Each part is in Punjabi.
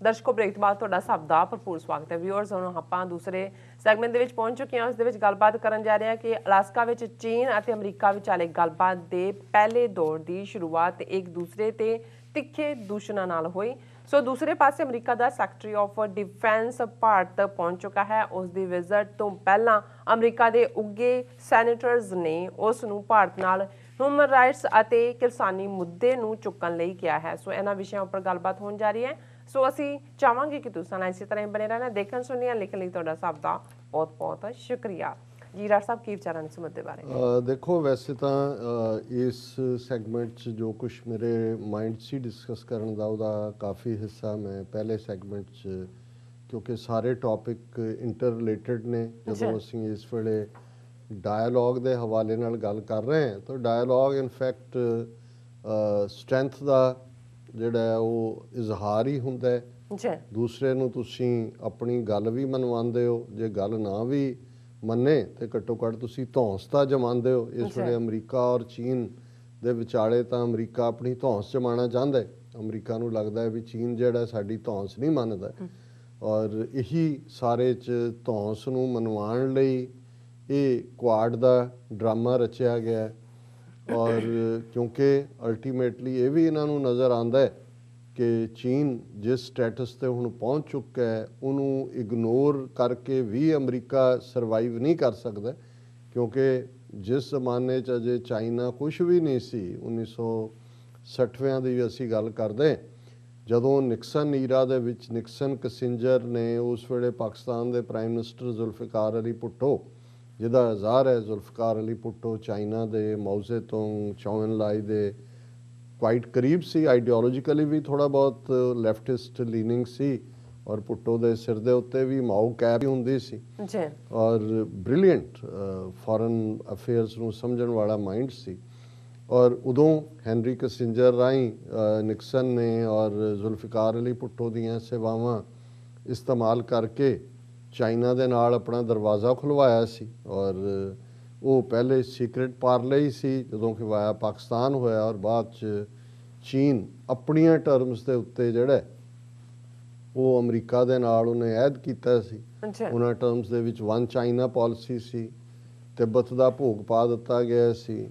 ਦਰਸ਼ਕੋ ਬ੍ਰੇਕ ਤੋਂ ਬਾਅਦ ਤੁਹਾਡਾ ਸਭ ਦਾ ਭਰਪੂਰ ਸਵਾਗਤ ਹੈ। ਵਿਊਅਰਸ, ਹੁਣ ਆਪਾਂ ਦੂਸਰੇ ਸੈਗਮੈਂਟ ਦੇ ਵਿੱਚ ਪਹੁੰਚ ਚੁੱਕੇ ਹਾਂ। ਉਸ ਦੇ ਵਿੱਚ ਗੱਲਬਾਤ ਕਰਨ ਜਾ ਰਹੇ ਹਾਂ ਕਿ ਅਲਾਸਕਾ ਵਿੱਚ ਚੀਨ ਅਤੇ ਅਮਰੀਕਾ ਵਿਚਾਲੇ ਗੱਲਬਾਤ ਦੇ ਪਹਿਲੇ ਦੌਰ ਦੀ ਸ਼ੁਰੂਆਤ ਇੱਕ ਦੂਸਰੇ ਤੇ ਤਿੱਖੇ ਦੂਸ਼ਣਾਂ ਨਾਲ ਹੋਈ। ਸੋ ਦੂਸਰੇ ਪਾਸੇ America the secretary of defence Bharat ਪਹੁੰਚ ਚੁੱਕਾ ਹੈ। ਉਸ ਦੀ ਵਿਜ਼ਿਟ ਤੋਂ ਪਹਿਲਾਂ ਅਮਰੀਕਾ ਦੇ ਉੱਘੇ ਸੈਨੇਟਰਸ ਨੇ ਉਸ ਨੂੰ ਭਾਰਤ ਨਾਲ ਹਿਊਮਨ ਰਾਈਟਸ ਅਤੇ ਕਿਸਾਨੀ ਮੁੱਦੇ ਨੂੰ ਚੁੱਕਣ ਲਈ ਕਿਹਾ ਹੈ। ਸੋ ਇਹਨਾਂ ਵਿਸ਼ਿਆਂ ਉੱਪਰ ਗੱਲਬਾਤ ਹੋਣ ਜਾ ਰਹੀ ਹੈ। ਸੋ ਅਸੀਂ ਚਾਹਾਂਗੇ ਕਿ ਤੁਸੀਂ ਨਾਲ ਇਸੇ ਤਰ੍ਹਾਂ ਹੀ ਬਣੇ ਰਹਿਣਾ। ਦੇਖਣ ਸੁਣਨ ਲਿਖਣ ਲਈ ਤੁਹਾਡਾ ਸਭ ਦਾ ਬਹੁਤ ਬਹੁਤ ਸ਼ੁਕਰੀਆ ਜੀ। ਰਾਜ ਸਾਹਿਬ, ਕੀ ਵਿਚਾਰਾਂ ਨੇ ਇਸ ਮੁੱਦੇ ਬਾਰੇ? ਦੇਖੋ, ਵੈਸੇ ਤਾਂ ਇਸ ਸੈਗਮੈਂਟ 'ਚ ਜੋ ਕੁਛ ਮੇਰੇ ਮਾਈਂਡ 'ਚ ਡਿਸਕਸ ਕਰਨ ਦਾ ਉਹਦਾ ਕਾਫੀ ਹਿੱਸਾ ਮੈਂ ਪਹਿਲੇ ਸੈਗਮੈਂਟ 'ਚ, ਕਿਉਂਕਿ ਸਾਰੇ ਟੌਪਿਕ ਇੰਟਰ ਰਿਲੇਟਡ ਨੇ। ਜਦੋਂ ਅਸੀਂ ਇਸ ਵੇਲੇ ਡਾਇਲੋਗ ਦੇ ਹਵਾਲੇ ਨਾਲ ਗੱਲ ਕਰ ਰਹੇ ਹਾਂ ਤਾਂ ਡਾਇਲੋਗ ਇਨਫੈਕਟ ਸਟਰੈਂਥ ਦਾ ਜਿਹੜਾ ਉਹ ਇਜ਼ਹਾਰ ਹੀ ਹੁੰਦਾ ਹੈ। ਦੂਸਰੇ ਨੂੰ ਤੁਸੀਂ ਆਪਣੀ ਗੱਲ ਵੀ ਮਨਵਾਉਂਦੇ ਹੋ, ਜੇ ਗੱਲ ਨਾ ਵੀ ਮੰਨੇ ਤੇ ਘੱਟੋ ਘੱਟ ਤੁਸੀਂ ਧੌਂਸ ਤਾਂ ਜਮਾਉਂਦੇ ਹੋ। ਇਸ ਵੇਲੇ ਅਮਰੀਕਾ ਔਰ ਚੀਨ ਦੇ ਵਿਚਾਲੇ ਤਾਂ ਅਮਰੀਕਾ ਆਪਣੀ ਧੌਂਸ ਜਮਾਉਣਾ ਚਾਹੁੰਦਾ ਹੈ। ਅਮਰੀਕਾ ਨੂੰ ਲੱਗਦਾ ਹੈ ਵੀ ਚੀਨ ਜਿਹੜਾ ਸਾਡੀ ਧੌਂਸ ਨਹੀਂ ਮੰਨਦਾ, ਔਰ ਇਹੀ ਸਾਰੇ 'ਚ ਧੌਂਸ ਨੂੰ ਮਨਵਾਉਣ ਲਈ ਇਹ ਕੁਆਡ ਦਾ ਡਰਾਮਾ ਰਚਿਆ ਗਿਆ। ਔਰ ਕਿਉਂਕਿ ਅਲਟੀਮੇਟਲੀ ਇਹ ਵੀ ਇਹਨਾਂ ਨੂੰ ਨਜ਼ਰ ਆਉਂਦਾ ਹੈ ਕਿ ਚੀਨ ਜਿਸ ਸਟੇਟਸ 'ਤੇ ਹੁਣ ਪਹੁੰਚ ਚੁੱਕਾ ਹੈ ਉਹਨੂੰ ਇਗਨੋਰ ਕਰਕੇ ਵੀ ਅਮਰੀਕਾ ਸਰਵਾਈਵ ਨਹੀਂ ਕਰ ਸਕਦਾ। ਕਿਉਂਕਿ ਜਿਸ ਜ਼ਮਾਨੇ 'ਚ ਅਜੇ ਚਾਈਨਾ ਕੁਛ ਵੀ ਨਹੀਂ ਸੀ, 1960ਵਿਆਂ ਦੀ ਵੀ ਅਸੀਂ ਗੱਲ ਕਰਦੇ, ਜਦੋਂ ਨਿਕਸਨ ਈਰਾ ਦੇ ਵਿੱਚ ਨਿਕਸਨ ਕਿਸਿੰਜਰ ਨੇ ਉਸ ਵੇਲੇ ਪਾਕਿਸਤਾਨ ਦੇ ਪ੍ਰਾਈਮ ਮਿਨਿਸਟਰ ਜ਼ੁਲਫਿਕਾਰ ਅਲੀ ਭੁੱਟੋ, ਜਿਹਦਾ ਹਜ਼ਾਰ ਹੈ ਜ਼ੁਲਫਿਕਾਰ ਅਲੀ ਭੁੱਟੋ ਚਾਈਨਾ ਦੇ ਮੌਜ਼ੇ ਤੋਂ ਚੌਨ ਲਾਈ ਦੇ ਕੁਆਇਟ ਕਰੀਬ ਸੀ। ਆਈਡੀਓਲੋਜੀਕਲੀ ਵੀ ਥੋੜ੍ਹਾ ਬਹੁਤ ਲੈਫਟਿਸਟ ਲੀਨਿੰਗ ਸੀ, ਔਰ ਭੁੱਟੋ ਦੇ ਸਿਰ ਦੇ ਉੱਤੇ ਵੀ ਮਾਓ ਕੈਪ ਵੀ ਹੁੰਦੀ ਸੀ। ਔਰ ਬ੍ਰਿਲੀਅੰਟ ਫੋਰਨ ਅਫੇਅਰਸ ਨੂੰ ਸਮਝਣ ਵਾਲਾ ਮਾਈਂਡ ਸੀ। ਔਰ ਉਦੋਂ ਹੈਨਰੀ ਕਿਸਿੰਜਰ ਰਾਹੀਂ ਨਿਕਸਨ ਨੇ ਔਰ ਜ਼ੁਲਫਿਕਾਰ ਅਲੀ ਭੁੱਟੋ ਦੀਆਂ ਸੇਵਾਵਾਂ ਇਸਤੇਮਾਲ ਕਰਕੇ ਚਾਈਨਾ ਦੇ ਨਾਲ ਆਪਣਾ ਦਰਵਾਜ਼ਾ ਖੁਲਵਾਇਆ ਸੀ। ਔਰ ਉਹ ਪਹਿਲੇ ਸੀਕਰੇਟ ਪਾਰਲੇ ਹੀ ਸੀ ਜਦੋਂ ਕਿ ਵਾਇਆ ਪਾਕਿਸਤਾਨ ਹੋਇਆ, ਔਰ ਬਾਅਦ 'ਚ ਚੀਨ ਆਪਣੀਆਂ ਟਰਮਸ ਦੇ ਉੱਤੇ ਜਿਹੜਾ ਉਹ ਅਮਰੀਕਾ ਦੇ ਨਾਲ ਉਹਨੇ ਐਦ ਕੀਤਾ ਸੀ। ਉਹਨਾਂ ਟਰਮਸ ਦੇ ਵਿੱਚ ਵਨ ਚਾਈਨਾ ਪਾਲਿਸੀ ਸੀ। ਤਿੱਬਤ ਦਾ ਭੋਗ ਪਾ ਦਿੱਤਾ ਗਿਆ ਸੀ,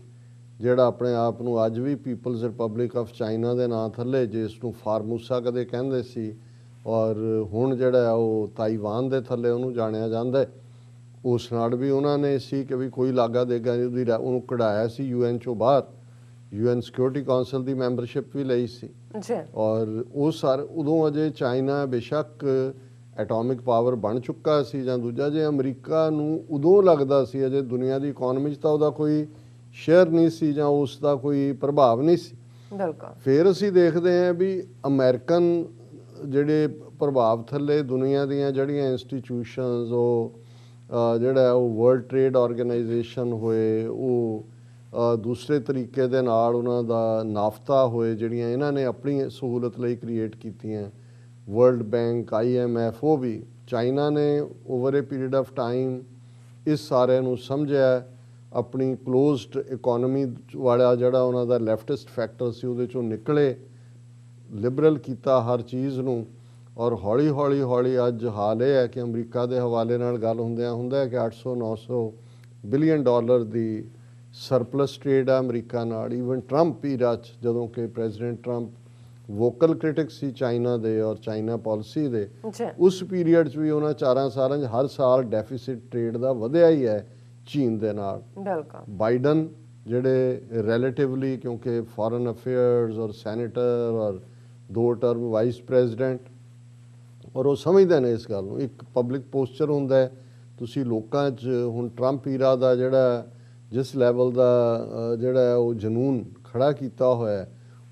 ਜਿਹੜਾ ਆਪਣੇ ਆਪ ਨੂੰ ਅੱਜ ਵੀ ਪੀਪਲਜ਼ ਰਿਪਬਲਿਕ ਆਫ ਚਾਈਨਾ ਦੇ ਨਾਂ ਥੱਲੇ, ਜਿਸ ਨੂੰ ਫਾਰਮੂਸਾ ਕਦੇ ਕਹਿੰਦੇ ਸੀ, ਔਰ ਹੁਣ ਜਿਹੜਾ ਉਹ ਤਾਈਵਾਨ ਦੇ ਥੱਲੇ ਉਹਨੂੰ ਜਾਣਿਆ ਜਾਂਦਾ। ਉਸ ਨਾਲ ਵੀ ਉਹਨਾਂ ਨੇ ਸੀ ਕਿ ਵੀ ਕੋਈ ਲਾਗਾ ਦੇਗਾ ਉਹਦੀ, ਉਹਨੂੰ ਕਢਾਇਆ ਸੀ UN 'ਚੋਂ ਬਾਹਰ। UN ਸਿਕਿਉਰਿਟੀ ਕਾਉਂਸਲ ਦੀ ਮੈਂਬਰਸ਼ਿਪ ਵੀ ਲਈ ਸੀ। ਔਰ ਉਹ ਸਾਰੇ ਉਦੋਂ ਅਜੇ ਚਾਈਨਾ ਬੇਸ਼ੱਕ ਐਟੋਮਿਕ ਪਾਵਰ ਬਣ ਚੁੱਕਾ ਸੀ ਜਾਂ ਦੂਜਾ, ਜੇ ਅਮਰੀਕਾ ਨੂੰ ਉਦੋਂ ਲੱਗਦਾ ਸੀ ਅਜੇ ਦੁਨੀਆ ਦੀ ਇਕੋਨਮੀ 'ਚ ਤਾਂ ਉਹਦਾ ਕੋਈ ਸ਼ੇਅਰ ਨਹੀਂ ਸੀ ਜਾਂ ਉਸ ਦਾ ਕੋਈ ਪ੍ਰਭਾਵ ਨਹੀਂ ਸੀ। ਫਿਰ ਅਸੀਂ ਦੇਖਦੇ ਹਾਂ ਵੀ ਅਮਰੀਕਨ ਜਿਹੜੇ ਪ੍ਰਭਾਵ ਥੱਲੇ ਦੁਨੀਆ ਦੀਆਂ ਜਿਹੜੀਆਂ ਇੰਸਟੀਟਿਊਸ਼ਨਸ, ਉਹ ਜਿਹੜਾ ਉਹ ਵਰਲਡ ਟ੍ਰੇਡ ਆਰਗੇਨਾਈਜੇਸ਼ਨ ਹੋਏ, ਉਹ ਦੂਸਰੇ ਤਰੀਕੇ ਦੇ ਨਾਲ ਉਹਨਾਂ ਦਾ ਨਾਫਤਾ ਹੋਏ, ਜਿਹੜੀਆਂ ਇਹਨਾਂ ਨੇ ਆਪਣੀ ਸਹੂਲਤ ਲਈ ਕ੍ਰੀਏਟ ਕੀਤੀਆਂ, ਵਰਲਡ ਬੈਂਕ, IMF, ਉਹ ਵੀ ਚਾਈਨਾ ਨੇ over A period of time ਇਸ ਸਾਰਿਆਂ ਨੂੰ ਸਮਝਿਆ। ਆਪਣੀ ਕਲੋਜ਼ਡ ਇਕੋਨਮੀ ਵਾਲਾ ਜਿਹੜਾ ਉਹਨਾਂ ਦਾ ਲੈਫਟਿਸਟ ਫੈਕਟਰ ਸੀ ਉਹਦੇ 'ਚੋਂ ਨਿਕਲੇ, ਲਿਬਰਲ ਕੀਤਾ ਹਰ ਚੀਜ਼ ਨੂੰ। ਔਰ ਹੌਲੀ ਹੌਲੀ ਅੱਜ ਹਾਲ ਇਹ ਹੈ ਕਿ ਅਮਰੀਕਾ ਦੇ ਹਵਾਲੇ ਨਾਲ ਗੱਲ ਹੁੰਦਿਆਂ ਹੁੰਦਾ ਕਿ 800-900 ਬਿਲੀਅਨ ਡਾਲਰ ਦੀ ਸਰਪਲਸ ਟ੍ਰੇਡ ਆ ਅਮਰੀਕਾ ਨਾਲ। ਈਵਨ ਟਰੰਪ ਈਰਾ 'ਚ, ਜਦੋਂ ਕਿ ਪ੍ਰੈਜ਼ੀਡੈਂਟ ਟਰੰਪ ਵੋਕਲ ਕ੍ਰਿਟਿਕ ਸੀ ਚਾਈਨਾ ਦੇ ਔਰ ਚਾਈਨਾ ਪਾਲਿਸੀ ਦੇ, ਉਸ ਪੀਰੀਅਡ 'ਚ ਵੀ ਉਹਨਾਂ 4 ਸਾਲਾਂ 'ਚ ਹਰ ਸਾਲ ਡੈਫੀਸਿਟ ਟ੍ਰੇਡ ਦਾ ਵਧਿਆ ਹੀ ਹੈ ਚੀਨ ਦੇ ਨਾਲ। ਬਾਈਡਨ ਜਿਹੜੇ ਰਿਲੇਟਿਵਲੀ, ਕਿਉਂਕਿ ਫੋਰਨ ਅਫੇਅਰਸ ਔਰ ਸੈਨੇਟਰ ਔਰ 2 ਟਰਮ ਵਾਈਸ ਪ੍ਰੈਜ਼ੀਡੈਂਟ, ਔਰ ਉਹ ਸਮਝਦੇ ਨੇ ਇਸ ਗੱਲ ਨੂੰ। ਇੱਕ ਪਬਲਿਕ ਪੋਸਚਰ ਹੁੰਦਾ ਹੈ, ਤੁਸੀਂ ਲੋਕਾਂ 'ਚ ਹੁਣ ਟਰੰਪ ਈਰਾ ਦਾ ਜਿਹੜਾ ਜਿਸ ਲੈਵਲ ਦਾ ਜਿਹੜਾ ਉਹ ਜਨੂਨ ਖੜਾ ਕੀਤਾ ਹੋਇਆ,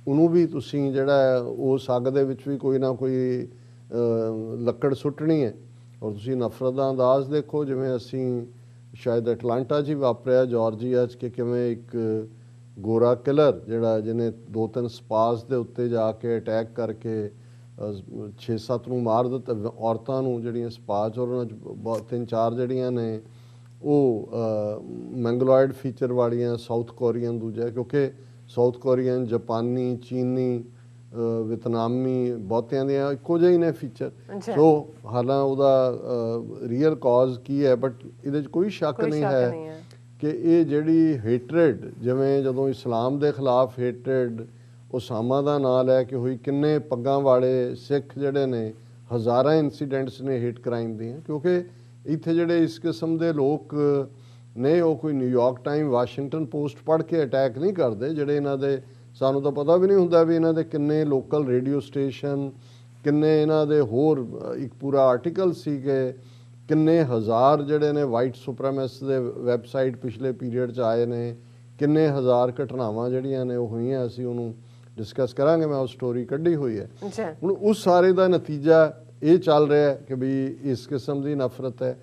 ਉਹਨੂੰ ਵੀ ਤੁਸੀਂ ਜਿਹੜਾ ਉਸ ਅੱਗ ਦੇ ਵਿੱਚ ਵੀ ਕੋਈ ਨਾ ਕੋਈ ਲੱਕੜ ਸੁੱਟਣੀ ਹੈ। ਔਰ ਤੁਸੀਂ ਨਫ਼ਰਤ ਦਾ ਅੰਦਾਜ਼ ਦੇਖੋ, ਜਿਵੇਂ ਅਸੀਂ ਸ਼ਾਇਦ ਅਟਲਾਂਟਾ 'ਚ ਹੀ ਵਾਪਰਿਆ ਜਾਰਜੀਆ 'ਚ, ਕਿ ਕਿਵੇਂ ਇੱਕ ਗੋਰਾ ਕਿਲਰ ਜਿਹੜਾ ਜਿਹਨੇ 2-3 ਸਪਾਸ ਦੇ ਉੱਤੇ ਜਾ ਕੇ ਅਟੈਕ ਕਰਕੇ 6-7 ਨੂੰ ਮਾਰ ਦਿੱਤਾ, ਔਰਤਾਂ ਨੂੰ ਜਿਹੜੀਆਂ ਸਪਾਸ, ਔਰ ਉਹਨਾਂ 'ਚ 3-4 ਜਿਹੜੀਆਂ ਨੇ ਉਹ ਮੈਂਗਲੋਇਡ ਫੀਚਰ ਵਾਲੀਆਂ ਸਾਊਥ ਕੋਰੀਅਨ, ਦੂਜਾ ਕਿਉਂਕਿ ਸਾਊਥ ਕੋਰੀਅਨ, ਜਾਪਾਨੀ, ਚੀਨੀ ਵਿਤਨਾਮੀ ਬਹੁਤਿਆਂ ਦੀਆਂ ਇੱਕੋ ਜਿਹੇ ਨੇ ਫੀਚਰ। ਅੱਛਾ। ਸੋ ਹਾਲਾਂ ਉਹਦਾ ਰੀਅਲ ਕਾਜ਼ ਕੀ ਹੈ, ਬਟ ਇਹਦੇ 'ਚ ਕੋਈ ਸ਼ੱਕ ਨਹੀਂ ਹੈ ਕਿ ਇਹ ਜਿਹੜੀ ਹੇਟਰੇਡ, ਜਿਵੇਂ ਜਦੋਂ ਇਸਲਾਮ ਦੇ ਖਿਲਾਫ ਹੇਟਰੇਡ ਉਸਾਮਾ ਦਾ ਨਾਂ ਲੈ ਕੇ ਹੋਈ, ਕਿੰਨੇ ਪੱਗਾਂ ਵਾਲੇ ਸਿੱਖ ਜਿਹੜੇ ਨੇ, ਹਜ਼ਾਰਾਂ ਇਨਸੀਡੈਂਟਸ ਨੇ ਹੇਟ ਕ੍ਰਾਈਮ ਦੀਆਂ, ਕਿਉਂਕਿ ਇੱਥੇ ਜਿਹੜੇ ਇਸ ਕਿਸਮ ਦੇ ਲੋਕ ਨੇ ਉਹ ਕੋਈ ਨਿਊਯਾਰਕ ਟਾਈਮ, ਵਾਸ਼ਿੰਗਟਨ ਪੋਸਟ ਪੜ੍ਹ ਕੇ ਅਟੈਕ ਨਹੀਂ ਕਰਦੇ। ਜਿਹੜੇ ਇਹਨਾਂ ਦੇ, ਸਾਨੂੰ ਤਾਂ ਪਤਾ ਵੀ ਨਹੀਂ ਹੁੰਦਾ ਵੀ ਇਹਨਾਂ ਦੇ ਕਿੰਨੇ ਲੋਕਲ ਰੇਡੀਓ ਸਟੇਸ਼ਨ, ਕਿੰਨੇ ਇਹਨਾਂ ਦੇ ਹੋਰ ਇੱਕ ਪੂਰਾ ਆਰਟੀਕਲ ਸੀ ਕਿ ਕਿੰਨੇ ਹਜ਼ਾਰ ਜਿਹੜੇ ਨੇ ਵਾਈਟ ਸੁਪਰੇਮੈਸ ਦੇ ਵੈਬਸਾਈਟ ਪਿਛਲੇ ਪੀਰੀਅਡ 'ਚ ਆਏ ਨੇ, ਕਿੰਨੇ ਹਜ਼ਾਰ ਘਟਨਾਵਾਂ ਜਿਹੜੀਆਂ ਨੇ ਉਹ ਹੋਈਆਂ। ਅਸੀਂ ਉਹਨੂੰ ਡਿਸਕਸ ਕਰਾਂਗੇ, ਮੈਂ ਉਹ ਸਟੋਰੀ ਕੱਢੀ ਹੋਈ ਹੈ। ਹੁਣ ਉਸ ਸਾਰੇ ਦਾ ਨਤੀਜਾ ਇਹ ਚੱਲ ਰਿਹਾ ਕਿ ਵੀ ਇਸ ਕਿਸਮ ਦੀ ਨਫ਼ਰਤ ਹੈ।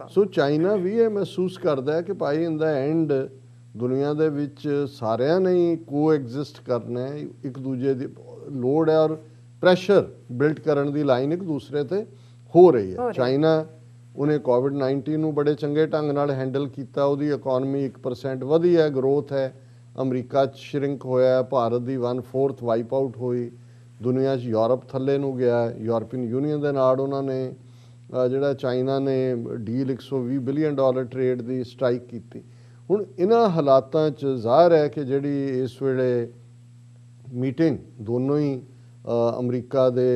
ਸੋ ਚਾਈਨਾ ਵੀ ਇਹ ਮਹਿਸੂਸ ਕਰਦਾ ਹੈ ਕਿ ਭਾਈ ਇਨ ਦਾ ਐਂਡ ਦੁਨੀਆ ਦੇ ਵਿੱਚ ਸਾਰਿਆਂ ਨੇ ਹੀ ਕੋ ਐਗਜ਼ਿਸਟ ਕਰਨਾ ਹੈ, ਇੱਕ ਦੂਜੇ ਦੀ ਲੋੜ ਹੈ ਔਰ ਪ੍ਰੈਸ਼ਰ ਬਿਲਡ ਕਰਨ ਦੀ ਲਾਈਨ ਇੱਕ ਦੂਸਰੇ ਤੇ ਹੋ ਰਹੀ ਹੈ। ਚਾਈਨਾ ਉਹਨੇ ਕੋਵਿਡ-19 ਨੂੰ ਬੜੇ ਚੰਗੇ ਢੰਗ ਨਾਲ ਹੈਂਡਲ ਕੀਤਾ, ਉਹਦੀ ਇਕਨੋਮੀ 1% ਵਧੀ ਹੈ, ਗਰੋਥ ਹੈ। ਅਮਰੀਕਾ 'ਚ ਸ਼ਰਿੰਕ ਹੋਇਆ, ਭਾਰਤ ਦੀ 1/4 ਵਾਈਪ ਆਊਟ ਹੋਈ, ਦੁਨੀਆ 'ਚ ਯੂਰਪ ਥੱਲੇ ਨੂੰ ਗਿਆ, ਯੂਰਪੀਅਨ ਯੂਨੀਅਨ ਦੇ ਨਾਲ ਉਹਨਾਂ ਨੇ ਜਿਹੜਾ ਚਾਈਨਾ ਨੇ ਡੀਲ $120 ਬਿਲੀਅਨ ਟ੍ਰੇਡ ਦੀ ਸਟ੍ਰਾਈਕ ਕੀਤੀ। ਹੁਣ ਇਹਨਾਂ ਹਾਲਾਤਾਂ 'ਚ ਜ਼ਾਹਰ ਹੈ ਕਿ ਜਿਹੜੀ ਇਸ ਵੇਲੇ ਮੀਟਿੰਗ ਦੋਨੋਂ ਹੀ ਅਮਰੀਕਾ ਦੇ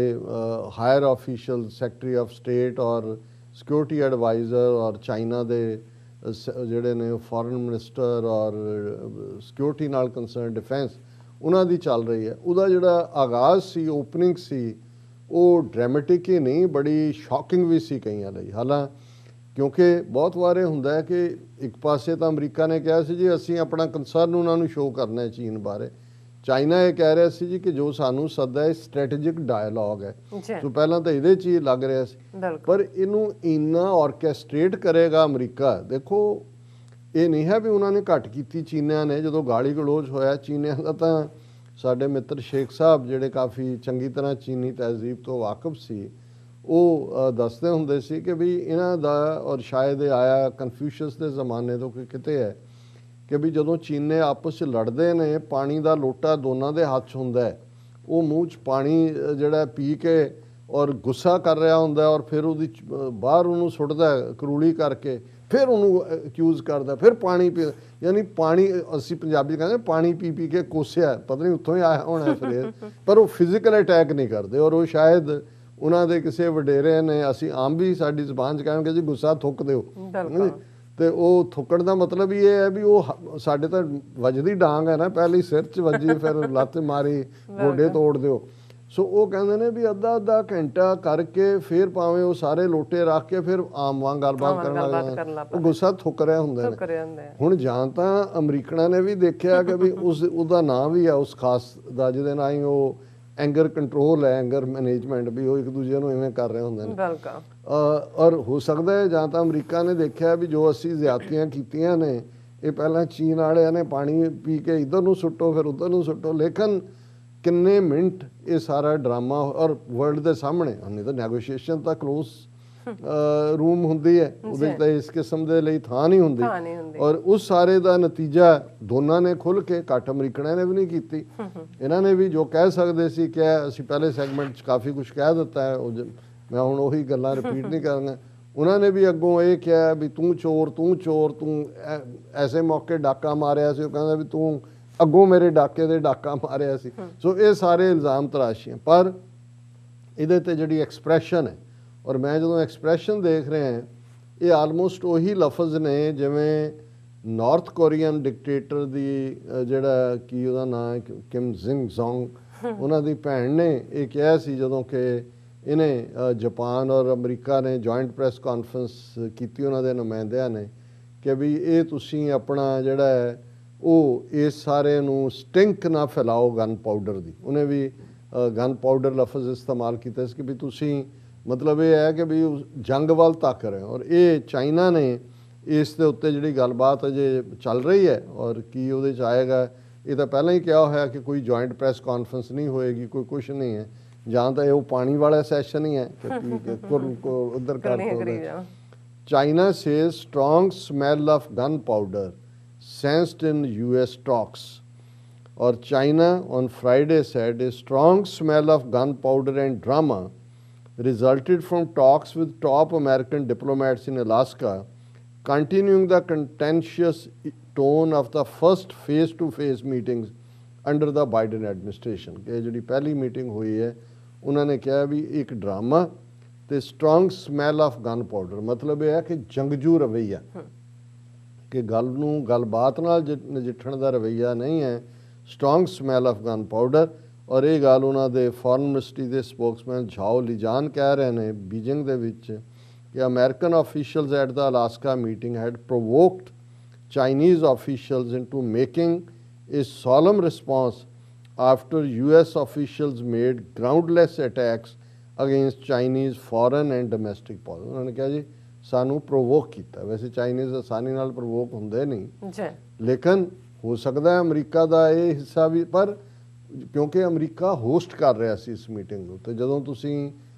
higher official secretary of state ਔਰ ਸਿਕਿਉਰਿਟੀ ਐਡਵਾਈਜ਼ਰ ਔਰ ਚਾਈਨਾ ਦੇ ਜਿਹੜੇ ਨੇ ਫੋਰਨ ਮਿਨਿਸਟਰ ਔਰ ਸਿਕਿਉਰਿਟੀ ਨਾਲ ਕੰਸਰਨ ਡਿਫੈਂਸ, ਉਹਨਾਂ ਦੀ ਚੱਲ ਰਹੀ ਹੈ। ਉਹਦਾ ਜਿਹੜਾ ਆਗਾਜ਼ ਸੀ, ਓਪਨਿੰਗ ਸੀ, ਉਹ ਡਰਾਮੈਟਿਕ ਹੀ ਨਹੀਂ, ਬੜੀ ਸ਼ੌਕਿੰਗ ਵੀ ਸੀ ਕਈਆਂ ਲਈ। ਹਾਲਾਂ ਕਿਉਂਕਿ ਬਹੁਤ ਵਾਰੇ ਹੁੰਦਾ ਹੈ ਕਿ ਇੱਕ ਪਾਸੇ ਤਾਂ ਅਮਰੀਕਾ ਨੇ ਕਿਹਾ ਸੀ ਜੀ ਅਸੀਂ ਆਪਣਾ ਕੰਸਰਨ ਉਹਨਾਂ ਨੂੰ ਸ਼ੋਅ ਕਰਨਾ ਹੈ ਚੀਨ ਬਾਰੇ, ਚਾਈਨਾ ਇਹ ਕਹਿ ਰਿਹਾ ਸੀ ਜੀ ਕਿ ਜੋ ਸਾਨੂੰ ਸੱਦਾ ਹੈ ਸਟ੍ਰੈਟੇਜਿਕ ਡਾਇਲੌਗ ਹੈ। ਸੋ ਪਹਿਲਾਂ ਤਾਂ ਇਹਦੇ 'ਚ ਹੀ ਲੱਗ ਰਿਹਾ ਸੀ, ਪਰ ਇਹਨੂੰ ਇੰਨਾ ਆਰਕੈਸਟ੍ਰੇਟ ਕਰੇਗਾ ਅਮਰੀਕਾ। ਦੇਖੋ ਇਹ ਨਹੀਂ ਹੈ ਵੀ ਉਹਨਾਂ ਨੇ ਘੱਟ ਕੀਤੀ ਚੀਨੀਆਂ ਨੇ, ਜਦੋਂ ਗਾਲੀ ਗਲੋਚ ਹੋਇਆ ਚੀਨੀਆਂ ਦਾ, ਤਾਂ ਸਾਡੇ ਮਿੱਤਰ ਸ਼ੇਖ ਸਾਹਿਬ ਜਿਹੜੇ ਕਾਫੀ ਚੰਗੀ ਤਰ੍ਹਾਂ ਚੀਨੀ ਤਹਿਜ਼ੀਬ ਤੋਂ ਵਾਕਿਫ ਸੀ, ਉਹ ਦੱਸਦੇ ਹੁੰਦੇ ਸੀ ਕਿ ਵੀ ਇਹਨਾਂ ਦਾ, ਔਰ ਸ਼ਾਇਦ ਇਹ ਆਇਆ ਕਨਫਿਊਸ਼ੀਅਸ ਦੇ ਜ਼ਮਾਨੇ ਤੋਂ ਕਿ ਕਿਤੇ ਹੈ, ਕਿ ਵੀ ਜਦੋਂ ਚੀਨੇ ਆਪਸ 'ਚ ਲੜਦੇ ਨੇ, ਪਾਣੀ ਦਾ ਲੋਟਾ ਦੋਨਾਂ ਦੇ ਹੱਥ 'ਚ ਹੁੰਦਾ ਹੈ, ਉਹ ਮੂੰਹ 'ਚ ਪਾਣੀ ਜਿਹੜਾ ਪੀ ਕੇ ਔਰ ਗੁੱਸਾ ਕਰ ਰਿਹਾ ਹੁੰਦਾ, ਔਰ ਫਿਰ ਉਹਦੀ ਬਾਹਰ ਉਹਨੂੰ ਸੁੱਟਦਾ ਕਰੂਲੀ ਕਰਕੇ, ਫਿਰ ਉਹਨੂੰ ਅਕਿਊਜ਼ ਕਰਦਾ, ਫਿਰ ਪਾਣੀ ਪੀ, ਯਾਨੀ ਪਾਣੀ, ਅਸੀਂ ਪੰਜਾਬੀ ਕਹਿੰਦੇ ਪਾਣੀ ਪੀ ਪੀ ਕੇ ਕੋਸਿਆ, ਪਤਾ ਨਹੀਂ ਉੱਥੋਂ ਹੀ ਆਇਆ ਹੋਣਾ ਫਿਰ, ਪਰ ਉਹ ਫਿਜ਼ੀਕਲ ਅਟੈਕ ਨਹੀਂ ਕਰਦੇ। ਔਰ ਉਹ ਸ਼ਾਇਦ ਉਹਨਾਂ ਦੇ ਕਿਸੇ ਵਡੇਰੇ ਨੇ, ਅਸੀਂ ਆਮ ਵੀ ਸਾਡੀ ਜ਼ਬਾਨ 'ਚ ਕਹਿਣਗੇ ਜੀ ਗੁੱਸਾ ਥੁੱਕ ਦਿਓ, ਤੇ ਉਹ ਥੁੱਕਣ ਦਾ ਮਤਲਬ ਹੀ ਇਹ ਹੈ ਵੀ ਉਹ ਸਾਡੇ ਤਾਂ ਵੱਜਦੀ ਡਾਂਗ ਹੈ ਨਾ, ਪਹਿਲੀ ਸਿਰ 'ਚ ਵੱਜੀ, ਫਿਰ ਲੱਤ ਮਾਰੀ, ਗੋਡੇ ਤੋੜ ਦਿਓ। ਸੋ ਉਹ ਕਹਿੰਦੇ ਨੇ ਵੀ ਅੱਧਾ ਘੰਟਾ ਕਰਕੇ ਫਿਰ ਭਾਵੇਂ ਉਹ ਸਾਰੇ ਲੋਟੇ ਰੱਖ ਕੇ ਫਿਰ ਆਮ ਵਾਂਗ ਗੱਲਬਾਤ ਕਰਨ ਲੱਗ ਜਾਂਦੇ, ਉਹ ਗੁੱਸਾ ਥੁੱਕ ਰਿਹਾ ਹੁੰਦਾ ਨੇ। ਹੁਣ ਜਾਂ ਤਾਂ ਅਮਰੀਕਨਾਂ ਨੇ ਵੀ ਦੇਖਿਆ ਕਿ ਵੀ ਉਹਦਾ ਨਾਂ ਵੀ ਹੈ ਉਸ ਖਾਸ ਦਾ, ਜਿਹਦੇ ਨਾਲ ਹੀ ਉਹ ਐਂਗਰ ਕੰਟਰੋਲ ਹੈ, ਐਂਗਰ ਮੈਨੇਜਮੈਂਟ, ਵੀ ਉਹ ਇੱਕ ਦੂਜੇ ਨੂੰ ਇਵੇਂ ਕਰ ਰਹੇ ਹੁੰਦੇ ਨੇ। ਔਰ ਹੋ ਸਕਦਾ ਹੈ ਜਾਂ ਤਾਂ ਅਮਰੀਕਾ ਨੇ ਦੇਖਿਆ ਵੀ ਜੋ ਅਸੀਂ ਜ਼ਿਆਦਤੀਆਂ ਕੀਤੀਆਂ ਨੇ, ਇਹ ਪਹਿਲਾਂ ਚੀਨ ਵਾਲਿਆਂ ਨੇ ਪਾਣੀ ਪੀ ਕੇ ਇੱਧਰ ਨੂੰ ਸੁੱਟੋ ਫਿਰ ਉੱਧਰ ਨੂੰ ਸੁੱਟੋ, ਲੇਕਿਨ ਕਿੰਨੇ ਮਿੰਟ ਇਹ ਸਾਰਾ ਡਰਾਮਾ ਔਰ ਵਰਲਡ ਦੇ ਸਾਹਮਣੇ, ਨਹੀਂ ਤਾਂ ਨੈਗੋਸ਼ੀਏਸ਼ਨ ਤਾਂ ਕਲੋਜ਼ ਰੂਮ ਹੁੰਦੀ ਹੈ, ਉਹਦੇ 'ਚ ਤਾਂ ਇਸ ਕਿਸਮ ਦੇ ਲਈ ਥਾਂ ਨਹੀਂ ਹੁੰਦੀ। ਔਰ ਉਸ ਸਾਰੇ ਦਾ ਨਤੀਜਾ ਦੋਨਾਂ ਨੇ ਖੁੱਲ੍ਹ ਕੇ, ਘੱਟ ਅਮਰੀਕਨਾਂ ਨੇ ਵੀ ਨਹੀਂ ਕੀਤੀ, ਇਹਨਾਂ ਨੇ ਵੀ ਜੋ ਕਹਿ ਸਕਦੇ ਸੀ ਕਿਹਾ। ਅਸੀਂ ਪਹਿਲੇ ਸੈਗਮੈਂਟ 'ਚ ਕਾਫੀ ਕੁਛ ਕਹਿ ਦਿੱਤਾ ਹੈ, ਮੈਂ ਹੁਣ ਉਹੀ ਗੱਲਾਂ ਰਿਪੀਟ ਨਹੀਂ ਕਰਾਂਗਾ। ਉਹਨਾਂ ਨੇ ਵੀ ਅੱਗੋਂ ਇਹ ਕਿਹਾ ਵੀ ਤੂੰ ਚੋਰ, ਤੂੰ ਐਸੇ ਮੌਕੇ ਡਾਕਾ ਮਾਰਿਆ ਸੀ, ਉਹ ਕਹਿੰਦਾ ਵੀ ਤੂੰ ਅੱਗੋਂ ਮੇਰੇ ਡਾਕੇ ਦੇ ਡਾਕਾ ਮਾਰਿਆ ਸੀ। ਸੋ ਇਹ ਸਾਰੇ ਇਲਜ਼ਾਮ ਤਰਾਸ਼ੀਆਂ, ਪਰ ਇਹਦੇ 'ਤੇ ਜਿਹੜੀ ਐਕਸਪ੍ਰੈਸ਼ਨ ਹੈ, ਔਰ ਮੈਂ ਜਦੋਂ ਐਕਸਪ੍ਰੈਸ਼ਨ ਦੇਖ ਰਿਹਾ, ਇਹ ਆਲਮੋਸਟ ਉਹੀ ਲਫ਼ਜ਼ ਨੇ ਜਿਵੇਂ ਨਾਰਥ ਕੋਰੀਅਨ ਡਿਕਟੇਟਰ ਦੀ ਜਿਹੜਾ ਕੀ ਉਹਦਾ ਨਾਂ ਹੈ, ਕਿਮ ਜਿੰਗ ਜ਼ੋਂਗ, ਉਹਨਾਂ ਦੀ ਭੈਣ ਨੇ ਇਹ ਕਿਹਾ ਸੀ ਜਦੋਂ ਕਿ ਇਹਨੇ ਜਾਪਾਨ ਔਰ ਅਮਰੀਕਾ ਨੇ ਜੁਆਇੰਟ ਪ੍ਰੈਸ ਕਾਨਫਰੰਸ ਕੀਤੀ ਉਹਨਾਂ ਦੇ ਨੁਮਾਇੰਦਿਆਂ ਨੇ, ਕਿ ਵੀ ਇਹ ਤੁਸੀਂ ਆਪਣਾ ਜਿਹੜਾ ਹੈ ਉਹ ਇਸ ਸਾਰੇ ਨੂੰ ਸਟਿੰਕ ਨਾ ਫੈਲਾਓ ਗਨ ਪਾਊਡਰ ਦੀ। ਉਹਨੇ ਵੀ ਗਨ ਪਾਊਡਰ ਲਫ਼ਜ਼ ਇਸਤੇਮਾਲ ਕੀਤਾ ਸੀ ਕਿ ਵੀ ਤੁਸੀਂ, ਮਤਲਬ ਇਹ ਹੈ ਕਿ ਵੀ ਜੰਗ ਵੱਲ ਧੱਕ ਰਹੇ ਹੋ। ਔਰ ਇਹ ਚਾਈਨਾ ਨੇ ਇਸ ਦੇ ਉੱਤੇ ਜਿਹੜੀ ਗੱਲਬਾਤ ਅਜੇ ਚੱਲ ਰਹੀ ਹੈ ਔਰ ਕੀ ਉਹਦੇ 'ਚ ਆਏਗਾ, ਇਹ ਤਾਂ ਪਹਿਲਾਂ ਹੀ ਕਿਹਾ ਹੋਇਆ ਕਿ ਕੋਈ ਜੁਆਇੰਟ ਪ੍ਰੈਸ ਕਾਨਫਰੰਸ ਨਹੀਂ ਹੋਏਗੀ, ਕੋਈ ਕੁਛ ਨਹੀਂ ਹੈ, ਜਾਂ ਤਾਂ ਇਹ ਉਹ ਪਾਣੀ ਵਾਲਾ ਸੈਸ਼ਨ ਹੀ ਹੈ ਕਿ ਉੱਧਰ ਕਰ ਦੋ। China says strong smell of gun powder sensed in US talks। और China on Friday said a strong smell of gunpowder and drama resulted from talks with top American diplomats in Alaska, continuing the contentious tone of the first face-to-face meetings under the Biden administration। कि ਜਿਹੜੀ ਪਹਿਲੀ ਮੀਟਿੰਗ ਹੋਈ ਹੈ ਉਹਨਾਂ ਨੇ ਕਿਹਾ ਵੀ ਇੱਕ ਡਰਾਮਾ ਤੇ strong smell of gun powder, ਮਤਲਬ ਇਹ ਹੈ ਕਿ ਜੰਗਜੂ ਰਵੱਈਆ, ਕਿ ਗੱਲ ਨੂੰ ਗੱਲਬਾਤ ਨਾਲ ਨਜਿੱਠਣ ਦਾ ਰਵੱਈਆ ਨਹੀਂ ਹੈ, strong smell of gunpowder. ਔਰ ਇਹ ਗੱਲ ਉਹਨਾਂ ਦੇ ਫੋਰਨ ਮਿਨਿਸਟਰੀ ਦੇ ਸਪੋਕਸਮੈਨ ਝਾਓ ਲਿਜਾਨ ਕਹਿ ਰਹੇ ਨੇ ਬੀਜਿੰਗ ਦੇ ਵਿੱਚ ਕਿ American officials at the Alaska meeting had provoked Chinese officials into making a solemn response after US officials made groundless attacks against Chinese foreign and domestic policy। ਉਹਨਾਂ ਨੇ ਕਿਹਾ ਜੀ ਸਾਨੂੰ ਪ੍ਰੋਵੋਕ ਕੀਤਾ। ਵੈਸੇ ਚਾਈਨੀਜ਼ ਆਸਾਨੀ ਨਾਲ ਪ੍ਰੋਵੋਕ ਹੁੰਦੇ ਨਹੀਂ ਜੀ, ਲੇਕਿਨ ਹੋ ਸਕਦਾ ਹੈ ਅਮਰੀਕਾ ਦਾ ਇਹ ਹਿੱਸਾ ਵੀ, ਪਰ ਕਿਉਂਕਿ ਅਮਰੀਕਾ ਹੋਸਟ ਕਰ ਰਿਹਾ ਸੀ ਇਸ ਮੀਟਿੰਗ ਨੂੰ, ਤੇ ਜਦੋਂ ਤੁਸੀਂ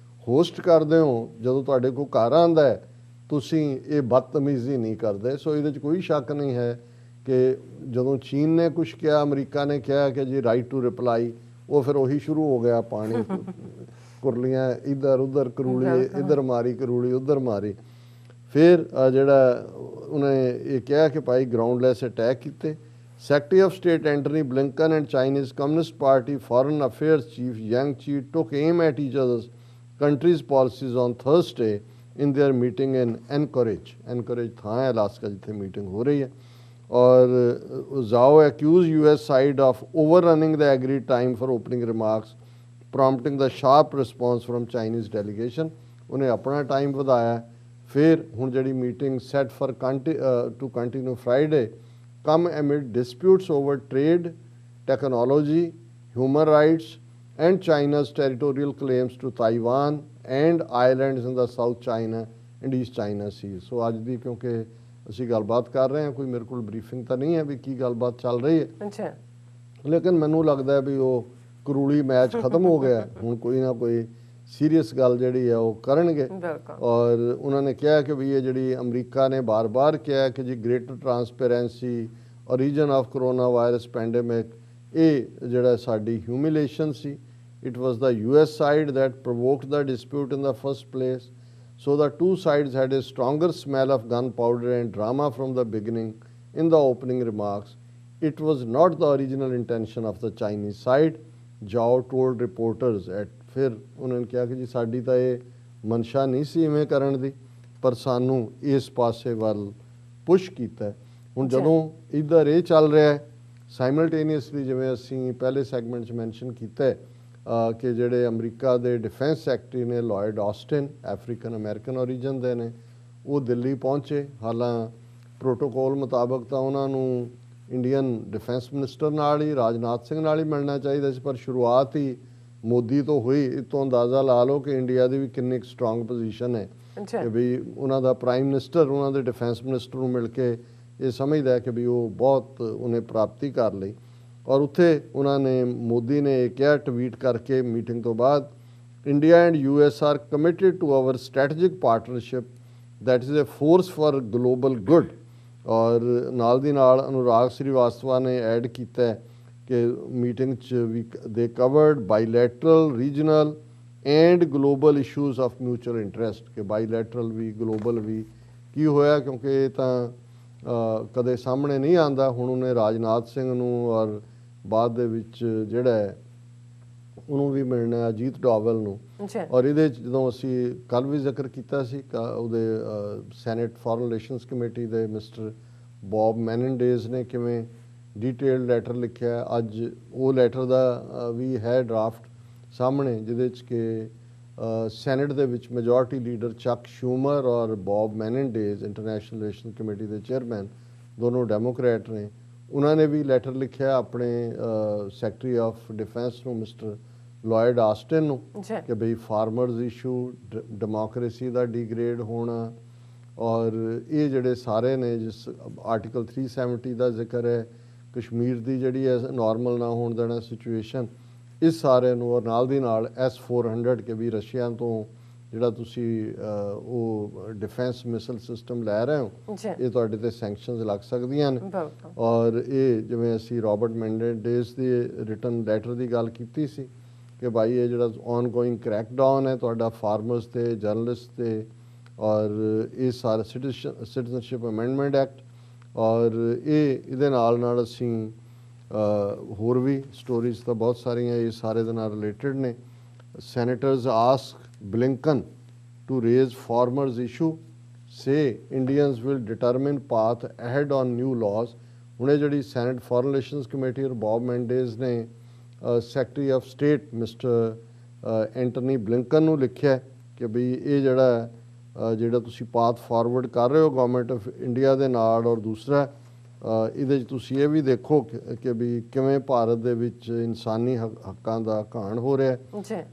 ਹੋਸਟ ਕਰਦੇ ਹੋ, ਜਦੋਂ ਤੁਹਾਡੇ ਕੋਲ ਘਰ ਆਉਂਦਾ ਹੈ, ਤੁਸੀਂ ਇਹ ਬਦਤਮੀਜ਼ੀ ਨਹੀਂ ਕਰਦੇ। ਸੋ ਇਹਦੇ 'ਚ ਕੋਈ ਸ਼ੱਕ ਨਹੀਂ ਹੈ ਕਿ ਜਦੋਂ ਚੀਨ ਨੇ ਕੁਛ ਕਿਹਾ, ਅਮਰੀਕਾ ਨੇ ਕਿਹਾ ਕਿ ਜੀ ਰਾਈਟ ਟੂ ਰਿਪਲਾਈ, ਉਹ ਫਿਰ ਉਹੀ ਸ਼ੁਰੂ ਹੋ ਗਿਆ, ਪਾਣੀ ਕੁਰਲੀਆਂ ਇੱਧਰ ਉੱਧਰ, ਕਰੂਲੀ ਇੱਧਰ ਮਾਰੀ, ਕਰੂਲੀ ਉੱਧਰ ਮਾਰੀ। ਫਿਰ ਜਿਹੜਾ ਉਹਨੇ ਇਹ ਕਿਹਾ ਕਿ ਭਾਈ ਗਰਾਊਂਡਲੈਸ ਅਟੈਕ ਕੀਤੇ। Secretary of state Antony Blinken and Chinese Communist Party foreign affairs chief Yang Jiechi took aim at each other's countries policies on Thursday in their meeting in Anchorage ਥਾਂ ਹੈ ਅਲਾਸਕਾ ਜਿੱਥੇ ਮੀਟਿੰਗ ਹੋ ਰਹੀ ਹੈ। ਔਰ Zhao accused US side of overrunning the agreed time for opening remarks, prompting the sharp response from Chinese delegation। ਉਹਨੇ ਆਪਣਾ ਟਾਈਮ ਵਧਾਇਆ। ਫਿਰ ਹੁਣ ਜਿਹੜੀ meeting set for to continue Friday come amid disputes over trade, technology, human rights and China's territorial claims to Taiwan and islands in the South China and East China Sea। ਸੋ ਅੱਜ ਦੀ ਕਿਉਂਕਿ ਅਸੀਂ ਗੱਲਬਾਤ ਕਰ ਰਹੇ ਹਾਂ, ਕੋਈ ਮੇਰੇ ਕੋਲ ਬਰੀਫਿੰਗ ਤਾਂ ਨਹੀਂ ਹੈ ਵੀ ਕੀ ਗੱਲਬਾਤ ਚੱਲ ਰਹੀ ਹੈ, ਅੱਛਾ, ਲੇਕਿਨ ਮੈਨੂੰ ਲੱਗਦਾ ਵੀ ਉਹ ਕਰੂਲੀ ਮੈਚ ਖਤਮ ਹੋ ਗਿਆ, ਹੁਣ ਕੋਈ ਨਾ ਕੋਈ ਸੀਰੀਅਸ ਗੱਲ ਜਿਹੜੀ ਹੈ ਉਹ ਕਰਨਗੇ। ਔਰ ਉਹਨਾਂ ਨੇ ਕਿਹਾ ਕਿ ਵੀ ਇਹ ਜਿਹੜੀ ਅਮਰੀਕਾ ਨੇ ਬਾਰ-ਬਾਰ ਕਿਹਾ ਕਿ ਜੀ greater transparency origin of coronavirus pandemic, ਇਹ ਜਿਹੜਾ ਸਾਡੀ humiliation C. It was the US side that provoked the dispute in the first place. So the two sides had a stronger smell of gunpowder and drama from the beginning in the opening remarks. It was not the original intention of the Chinese side, Zhao told reporters at ਫਿਰ ਉਹਨਾਂ ਨੇ ਕਿਹਾ ਕਿ ਜੀ ਸਾਡੀ ਤਾਂ ਇਹ ਮਨਸ਼ਾ ਨਹੀਂ ਸੀ ਇਵੇਂ ਕਰਨ ਦੀ, ਪਰ ਸਾਨੂੰ ਇਸ ਪਾਸੇ ਵੱਲ ਪੁਸ਼ ਕੀਤਾ। ਹੁਣ ਜਦੋਂ ਇੱਧਰ ਇਹ ਚੱਲ ਰਿਹਾ ਹੈ ਸਾਈਮਲਟੇਨੀਅਸਲੀ, ਜਿਵੇਂ ਅਸੀਂ ਪਹਿਲੇ ਸੈਗਮੈਂਟ 'ਚ ਮੈਂਸ਼ਨ ਕੀਤਾ ਕਿ ਜਿਹੜੇ ਅਮਰੀਕਾ ਦੇ ਡਿਫੈਂਸ ਸੈਕਟਰੀ ਨੇ Lloyd Austin, African American origin ਦੇ ਨੇ, ਉਹ ਦਿੱਲੀ ਪਹੁੰਚੇ। ਹਾਲਾਂ ਪ੍ਰੋਟੋਕੋਲ ਮੁਤਾਬਕ ਤਾਂ ਉਹਨਾਂ ਨੂੰ ਇੰਡੀਅਨ ਡਿਫੈਂਸ ਮਿਨਿਸਟਰ ਨਾਲ ਹੀ, ਰਾਜਨਾਥ ਸਿੰਘ ਨਾਲ ਹੀ ਮਿਲਣਾ ਚਾਹੀਦਾ ਸੀ, ਪਰ ਸ਼ੁਰੂਆਤ ਹੀ ਮੋਦੀ ਤੋਂ ਹੋਈ। ਇਹ ਤੋਂ ਅੰਦਾਜ਼ਾ ਲਾ ਲਓ ਕਿ ਇੰਡੀਆ ਦੀ ਵੀ ਕਿੰਨੀ ਸਟਰੋਂਗ ਪੋਜੀਸ਼ਨ ਹੈ ਕਿ ਵੀ ਉਹਨਾਂ ਦਾ ਪ੍ਰਾਈਮ ਮਿਨਿਸਟਰ ਉਹਨਾਂ ਦੇ ਡਿਫੈਂਸ ਮਿਨਿਸਟਰ ਨੂੰ ਮਿਲ ਕੇ ਇਹ ਸਮਝਦਾ ਕਿ ਵੀ ਉਹ ਬਹੁਤ ਉਹਨੇ ਪ੍ਰਾਪਤੀ ਕਰ ਲਈ। ਔਰ ਉੱਥੇ ਉਹਨਾਂ ਨੇ, ਮੋਦੀ ਨੇ ਇਹ ਕਿਹਾ ਟਵੀਟ ਕਰਕੇ ਮੀਟਿੰਗ ਤੋਂ ਬਾਅਦ, India and US are committed to our strategic partnership that is a force for global good. ਔਰ ਨਾਲ ਦੀ ਨਾਲ ਅਨੁਰਾਗ ਸ੍ਰੀਵਾਸਤਵਾ ਨੇ ਐਡ ਕੀਤਾ ਕਿ ਮੀਟਿੰਗ 'ਚ ਵੀ they covered bilateral, regional and global issues of mutual interest, ਕਿ ਬਾਈਲੈਟਰਲ ਵੀ ਗਲੋਬਲ ਵੀ ਕੀ ਹੋਇਆ, ਕਿਉਂਕਿ ਇਹ ਤਾਂ ਕਦੇ ਸਾਹਮਣੇ ਨਹੀਂ ਆਉਂਦਾ। ਹੁਣ ਉਹਨੇ ਰਾਜਨਾਥ ਸਿੰਘ ਨੂੰ ਔਰ ਬਾਅਦ ਦੇ ਵਿੱਚ ਜਿਹੜਾ ਹੈ ਉਹਨੂੰ ਵੀ ਮਿਲਣਾ, ਅਜੀਤ ਡੋਵਲ ਨੂੰ। ਔਰ ਇਹਦੇ 'ਚ ਜਦੋਂ ਅਸੀਂ ਕੱਲ੍ਹ ਵੀ ਜ਼ਿਕਰ ਕੀਤਾ ਸੀ ਉਹਦੇ ਸੈਨੇਟ ਫੋਰਨ ਰਿਲੇਸ਼ਨਸ ਕਮੇਟੀ ਦੇ ਮਿਸਟਰ ਬੌਬ ਮੈਨਨਡੇਜ਼ ਨੇ ਕਿਵੇਂ ਡੀਟੇਲਡ ਲੈਟਰ ਲਿਖਿਆ, ਅੱਜ ਉਹ ਲੈਟਰ ਦਾ ਵੀ ਹੈ ਡਰਾਫਟ ਸਾਹਮਣੇ, ਜਿਹਦੇ 'ਚ ਕਿ ਸੈਨੇਟ ਦੇ ਵਿੱਚ ਮੈਜੋਰਟੀ ਲੀਡਰ ਚੱਕ ਸ਼ੂਮਰ ਔਰ ਬੌਬ ਮੈਨਨਡੇਜ਼, ਇੰਟਰਨੈਸ਼ਨਲ ਰਿਲੇਸ਼ਨ ਕਮੇਟੀ ਦੇ ਚੇਅਰਮੈਨ, ਦੋਨੋਂ ਡੈਮੋਕ੍ਰੈਟ ਨੇ, ਉਹਨਾਂ ਨੇ ਵੀ ਲੈਟਰ ਲਿਖਿਆ ਆਪਣੇ ਸੈਕਟਰੀ ਆਫ ਡਿਫੈਂਸ ਨੂੰ, ਮਿਸਟਰ ਲੋਇਡ ਆਸਟਿਨ ਨੂੰ, ਕਿ ਬਈ ਫਾਰਮਰਜ਼ ਇਸ਼ੂ, ਡੈਮੋਕ੍ਰੇਸੀ ਦਾ ਡੀਗ੍ਰੇਡ ਹੋਣਾ, ਔਰ ਇਹ ਜਿਹੜੇ ਸਾਰੇ ਨੇ, ਜਿਸ ਆਰਟੀਕਲ 370 ਦਾ ਜ਼ਿਕਰ ਹੈ, ਕਸ਼ਮੀਰ ਦੀ ਜਿਹੜੀ ਹੈ ਨਾਰਮਲ ਨਾ ਹੋਣ ਦੇਣਾ ਸਿਚੁਏਸ਼ਨ, ਇਸ ਸਾਰੇ ਨੂੰ, ਔਰ ਨਾਲ ਦੀ ਨਾਲ S-400 ਕਿ ਵੀ ਰਸ਼ੀਆ ਤੋਂ ਜਿਹੜਾ ਤੁਸੀਂ ਉਹ ਡਿਫੈਂਸ ਮਿਸਲ ਸਿਸਟਮ ਲੈ ਰਹੇ ਹੋ ਇਹ ਤੁਹਾਡੇ ਤੇ ਸੈਂਕਸ਼ਨਸ ਲੱਗ ਸਕਦੀਆਂ ਨੇ। ਔਰ ਇਹ ਜਿਵੇਂ ਅਸੀਂ ਰੋਬਰਟ ਮੈਂਡੇਜ਼ ਦੀ ਰਿਟਨ ਲੈਟਰ ਦੀ ਗੱਲ ਕੀਤੀ ਸੀ ਕਿ ਭਾਈ ਇਹ ਜਿਹੜਾ ਔਨਗੋਇੰਗ ਕ੍ਰੈਕਡਾਊਨ ਹੈ ਤੁਹਾਡਾ ਫਾਰਮਰਸ ਤੇ ਜਰਨਲਿਸਟ ਤੇ ਔਰ ਇਹ ਸਾਰਾ ਸਿਟੀਜ਼ਨਸ਼ਿਪ ਅਮੈਂਡਮੈਂਟ ਐਕਟ ਔਰ ਇਹਦੇ ਨਾਲ ਅਸੀਂ ਹੋਰ ਵੀ ਸਟੋਰੀਜ਼ ਤਾਂ ਬਹੁਤ ਸਾਰੀਆਂ ਇਹ ਸਾਰੇ ਦੇ ਨਾਲ ਰਿਲੇਟਡ ਨੇ। Senators ask Blinken to raise farmers issue, say Indians will determine path ahead on new laws। ਹੁਣੇ ਜਿਹੜੀ ਸੈਨੇਟ ਫੋਰਨ ਰਿਲੇਸ਼ਨਸ ਕਮੇਟੀ ਔਰ ਬੌਬ ਮੈਂਡੇਜ਼ ਨੇ secretary of state mister Antony Blinken ਨੂੰ ਲਿਖਿਆ ਕਿ ਵੀ ਇਹ ਜਿਹੜਾ ਤੁਸੀਂ ਪਾਥ ਫਾਰਵਰਡ ਕਰ ਰਹੇ ਹੋ ਗਵਰਨਮੈਂਟ ਆਫ ਇੰਡੀਆ ਦੇ ਨਾਲ ਔਰ ਦੂਸਰਾ ਇਹਦੇ 'ਚ ਤੁਸੀਂ ਇਹ ਵੀ ਦੇਖੋ ਕਿ ਵੀ ਕਿਵੇਂ ਭਾਰਤ ਦੇ ਵਿੱਚ ਇਨਸਾਨੀ ਹੱਕਾਂ ਦਾ ਘਾਣ ਹੋ ਰਿਹਾ।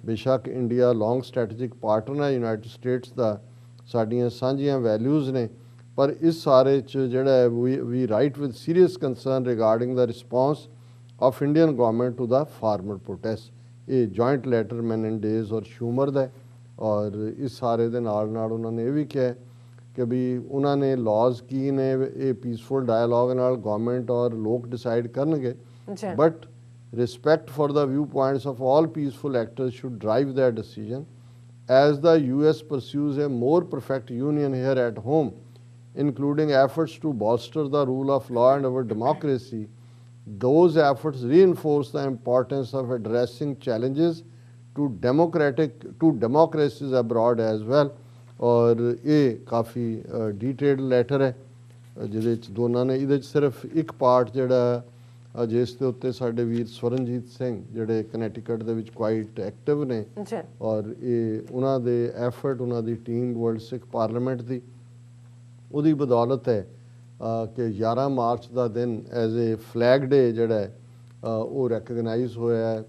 ਬੇਸ਼ੱਕ ਇੰਡੀਆ ਲੌਂਗ ਸਟ੍ਰੈਟੇਜਿਕ ਪਾਰਟਨਰ ਹੈ ਯੂਨਾਈਟਿਡ ਸਟੇਟਸ ਦਾ, ਸਾਡੀਆਂ ਸਾਂਝੀਆਂ ਵੈਲਿਊਜ਼ ਨੇ, ਪਰ ਇਸ ਸਾਰੇ 'ਚ ਜਿਹੜਾ ਵੀ write with serious concern regarding the response of Indian government to the farmer protest. ਇਹ ਜੁਆਇੰਟ ਲੈਟਰ ਮੈਨੇਂਡੇਜ਼ ਔਰ ਸ਼ੂਮਰ ਦਾ ਔਰ ਇਸ ਸਾਰੇ ਦੇ ਨਾਲ ਉਹਨਾਂ ਨੇ ਇਹ ਵੀ ਕਿਹਾ ਕਿ ਵੀ ਉਹਨਾਂ ਨੇ ਲਾਜ਼ ਕੀ ਨੇ ਇਹ ਪੀਸਫੁਲ ਡਾਇਲੋਗ ਨਾਲ ਗਵਰਨਮੈਂਟ ਔਰ ਲੋਕ ਡਿਸਾਈਡ ਕਰਨਗੇ, but respect for the view points of all peaceful actors should drive their decision as the US pursues a more perfect union here at home, including efforts to bolster the rule of law and our democracy. Those efforts reinforce the importance of addressing challenges to democracies abroad as well। ਔਰ ਇਹ ਕਾਫੀ ਡੀਟੇਲਡ ਲੈਟਰ ਹੈ ਜਿਹਦੇ 'ਚ ਦੋਨਾਂ ਨੇ ਇਹਦੇ 'ਚ ਸਿਰਫ ਇੱਕ ਪਾਰਟ ਜਿਹੜਾ ਜਿਸ ਦੇ ਉੱਤੇ ਸਾਡੇ ਵੀਰ ਸਵਰਨਜੀਤ ਸਿੰਘ ਜਿਹੜੇ ਕਨੈਟੀਕਟ ਦੇ ਵਿੱਚ ਕੁਆਇਟ ਐਕਟਿਵ ਨੇ ਔਰ ਇਹ ਉਹਨਾਂ ਦੇ ਐਫਰਟ ਉਹਨਾਂ ਦੀ ਟੀਮ ਵਰਲਡ ਸਿੱਖ ਪਾਰਲੀਮੈਂਟ ਦੀ ਉਹਦੀ ਬਦੌਲਤ ਹੈ ਕਿ 11 ਮਾਰਚ ਦਾ ਦਿਨ ਐਜ਼ ਏ ਫਲੈਗ ਡੇ ਜਿਹੜਾ ਹੈ ਉਹ ਰੈਕਗਨਾਈਜ਼ ਹੋਇਆ ਹੈ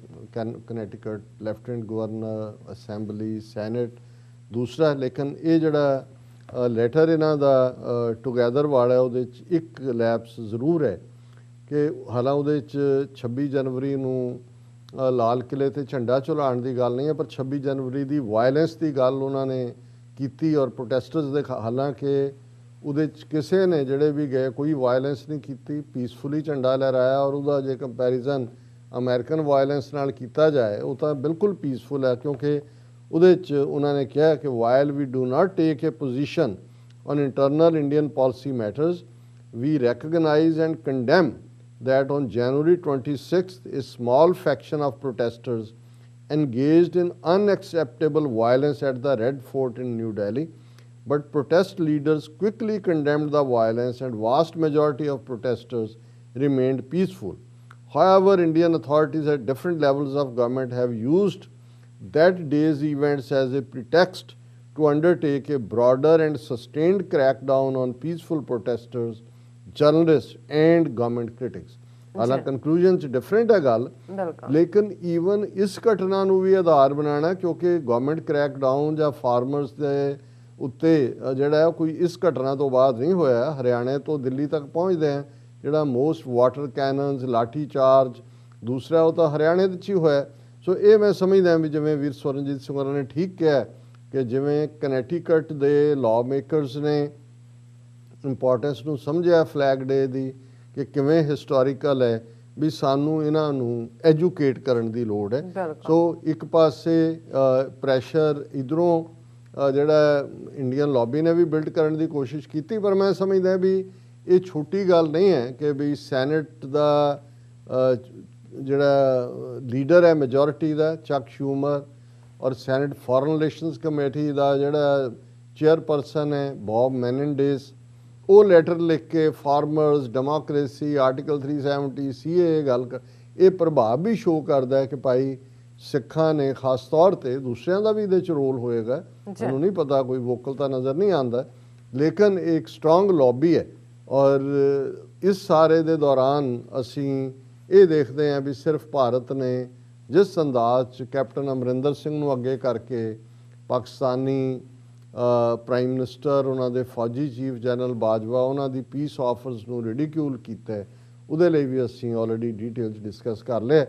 ਕਨੈਟੀਕਟ ਲੈਫਟੀਨੈਂਟ ਗਵਰਨਰ ਅਸੈਂਬਲੀ ਸੈਨੇਟ ਦੂਸਰਾ। ਲੇਕਿਨ ਇਹ ਜਿਹੜਾ ਲੈਟਰ ਇਹਨਾਂ ਦਾ ਟੁਗੈਦਰ ਵਾਲਾ ਉਹਦੇ 'ਚ ਇੱਕ ਲੈਪਸ ਜ਼ਰੂਰ ਹੈ ਕਿ ਹਾਲਾਂ ਉਹਦੇ 'ਚ 26 ਜਨਵਰੀ ਨੂੰ ਲਾਲ ਕਿਲੇ 'ਤੇ ਝੰਡਾ ਝੁਲਾਉਣ ਦੀ ਗੱਲ ਨਹੀਂ ਹੈ, ਪਰ 26 ਜਨਵਰੀ ਦੀ ਵਾਇਲੈਂਸ ਦੀ ਗੱਲ ਉਹਨਾਂ ਨੇ ਕੀਤੀ ਔਰ ਪ੍ਰੋਟੈਸਟਰਸ ਦੇ ਹਾਲਾਂਕਿ ਉਹਦੇ 'ਚ ਕਿਸੇ ਨੇ ਜਿਹੜੇ ਵੀ ਗਏ ਕੋਈ ਵਾਇਲੈਂਸ ਨਹੀਂ ਕੀਤੀ, ਪੀਸਫੁਲੀ ਝੰਡਾ ਲਹਿਰਾਇਆ ਔਰ ਉਹਦਾ ਜੇ ਕੰਪੈਰੀਜ਼ਨ ਅਮਰੀਕਨ ਵਾਇਲੈਂਸ ਨਾਲ ਕੀਤਾ ਜਾਏ ਉਹ ਤਾਂ ਬਿਲਕੁਲ ਪੀਸਫੁਲ ਹੈ ਕਿਉਂਕਿ ਉਹਦੇ 'ਚ ਉਹਨਾਂ ਨੇ ਕਿਹਾ ਕਿ while we do not take a position on internal Indian policy matters we recognise and condemn that on January 26th a small faction of protesters engaged in unacceptable violence at the Red Fort in New Delhi, but protest leaders quickly condemned the violence and vast majority of protesters remained peaceful. However, Indian authorities at different levels of government have used that day's events as a pretext to undertake a broader and sustained crackdown on peaceful protesters, journalists and government critics। ਹਾਲਾਂ ਕੰਕਲੂਜਨ 'ਚ ਡਿਫਰੈਂਟ ਹੈ ਗੱਲ, ਲੇਕਿਨ ਈਵਨ ਇਸ ਘਟਨਾ ਨੂੰ ਵੀ ਆਧਾਰ ਬਣਾਉਣਾ ਕਿਉਂਕਿ ਗਵਰਨਮੈਂਟ ਕ੍ਰੈਕ ਡਾਊਨ ਜਾਂ ਫਾਰਮਰਸ ਦੇ ਉੱਤੇ ਜਿਹੜਾ ਕੋਈ ਇਸ ਘਟਨਾ ਤੋਂ ਬਾਅਦ ਨਹੀਂ ਹੋਇਆ। ਹਰਿਆਣੇ ਤੋਂ ਦਿੱਲੀ ਤੱਕ ਪਹੁੰਚਦੇ ਆ ਜਿਹੜਾ ਮੋਸਟ ਵਾਟਰ ਕੈਨਨਸ ਲਾਠੀ ਚਾਰਜ ਦੂਸਰਾ ਉਹ ਤਾਂ ਹਰਿਆਣੇ ਦੇ 'ਚ ਹੀ ਹੋਇਆ। ਸੋ ਇਹ ਮੈਂ ਸਮਝਦਾ ਵੀ ਜਿਵੇਂ ਵੀਰ ਸਵਰਨਜੀਤ ਸਿੰਘ ਹੋਰਾਂ ਨੇ ਠੀਕ ਕਿਹਾ ਕਿ ਜਿਵੇਂ ਕਨੈਟੀਕਟ ਦੇ ਲਾਅ ਮੇਕਰਸ ਨੇ ਇੰਪੋਰਟੈਂਸ ਨੂੰ ਸਮਝਿਆ ਫਲੈਗ ਡੇ ਦੀ ਕਿ ਕਿਵੇਂ ਹਿਸਟੋਰੀਕਲ ਹੈ ਵੀ ਸਾਨੂੰ ਇਹਨਾਂ ਨੂੰ ਐਜੂਕੇਟ ਕਰਨ ਦੀ ਲੋੜ ਹੈ। ਸੋ ਇੱਕ ਪਾਸੇ ਪ੍ਰੈਸ਼ਰ ਇੱਧਰੋਂ ਜਿਹੜਾ ਇੰਡੀਅਨ ਲੌਬੀ ਨੇ ਵੀ ਬਿਲਡ ਕਰਨ ਦੀ ਕੋਸ਼ਿਸ਼ ਕੀਤੀ, ਪਰ ਮੈਂ ਸਮਝਦਾ ਵੀ ਇਹ ਛੋਟੀ ਗੱਲ ਨਹੀਂ ਹੈ ਕਿ ਵੀ ਸੈਨੇਟ ਦਾ ਜਿਹੜਾ ਲੀਡਰ ਹੈ ਮੈਜੋਰਿਟੀ ਦਾ ਚੱਕ ਸ਼ੂਮਰ ਔਰ ਸੈਨੇਟ ਫੋਰਨ ਰਿਲੇਸ਼ਨਸ ਕਮੇਟੀ ਦਾ ਜਿਹੜਾ ਚੇਅਰਪਰਸਨ ਹੈ ਬੌਬ ਮੈਨਿੰਡੇਜ਼ ਉਹ ਲੈਟਰ ਲਿਖ ਕੇ ਫਾਰਮਰਸ ਡੈਮੋਕ੍ਰੇਸੀ ਆਰਟੀਕਲ 370 ਸੀਏ ਗੱਲ ਇਹ ਪ੍ਰਭਾਵ ਵੀ ਸ਼ੋਅ ਕਰਦਾ ਹੈ ਕਿ ਭਾਈ ਸਿੱਖਾਂ ਨੇ ਖਾਸ ਤੌਰ 'ਤੇ ਦੂਸਰਿਆਂ ਦਾ ਵੀ ਇਹਦੇ 'ਚ ਰੋਲ ਹੋਏਗਾ। ਮੈਨੂੰ ਨਹੀਂ ਪਤਾ ਕੋਈ ਵੋਕਲ ਤਾਂ ਨਜ਼ਰ ਨਹੀਂ ਆਉਂਦਾ, ਲੇਕਿਨ ਇੱਕ ਸਟਰੋਂਗ ਲੌਬੀ ਹੈ। ਔਰ ਇਸ ਸਾਰੇ ਦੇ ਦੌਰਾਨ ਅਸੀਂ ਇਹ ਦੇਖਦੇ ਹਾਂ ਵੀ ਸਿਰਫ ਭਾਰਤ ਨੇ ਜਿਸ ਅੰਦਾਜ਼ 'ਚ ਕੈਪਟਨ ਅਮਰਿੰਦਰ ਸਿੰਘ ਨੂੰ ਅੱਗੇ ਕਰਕੇ ਪਾਕਿਸਤਾਨੀ ਪ੍ਰਾਈਮ ਮਿਨਿਸਟਰ ਉਹਨਾਂ ਦੇ ਫੌਜੀ ਚੀਫ ਜਨਰਲ ਬਾਜਵਾ ਉਹਨਾਂ ਦੀ ਪੀਸ ਆਫਰਸ ਨੂੰ ਰਿਡੀਕਿਊਲ ਕੀਤਾ ਉਹਦੇ ਲਈ ਵੀ ਅਸੀਂ ਆਲਰੇਡੀ ਡਿਟੇਲ 'ਚ ਡਿਸਕਸ ਕਰ ਲਿਆ।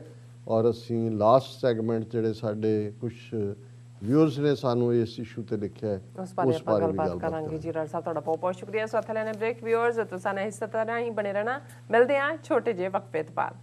ਔਰ ਅਸੀਂ ਲਾਸਟ ਸੈਗਮੈਂਟ ਜਿਹੜੇ ਸਾਡੇ ਕੁਛ ਵਿਊਅਰਸ ਨੇ ਸਾਨੂੰ ਇਸ ਇਸ਼ੂ ਤੇ ਲਿਖਿਆ ਹੈ ਉਸ ਬਾਰੇ ਆਪਾਂ ਵੀ ਗੱਲਬਾਤ ਕਰਾਂਗੇ ਜੀ। ਰਾਜ ਸਾਹਿਬ ਤੁਹਾਡਾ ਬਹੁਤ ਬਹੁਤ ਸ਼ੁਕਰੀਆ। ਸੋ ਇੱਥੇ ਲੈਣੇ ਬ੍ਰੇਕ। ਵਿਊਅਰਸ ਤੁਸੀਂ ਇਸੇ ਤਰ੍ਹਾਂ ਹੀ ਬਣੇ ਰਹਿਣਾ। ਮਿਲਦੇ ਹਾਂ ਛੋਟੇ ਜਿਹੇ ਵਕਫੇ ਤੋਂ ਬਾਅਦ।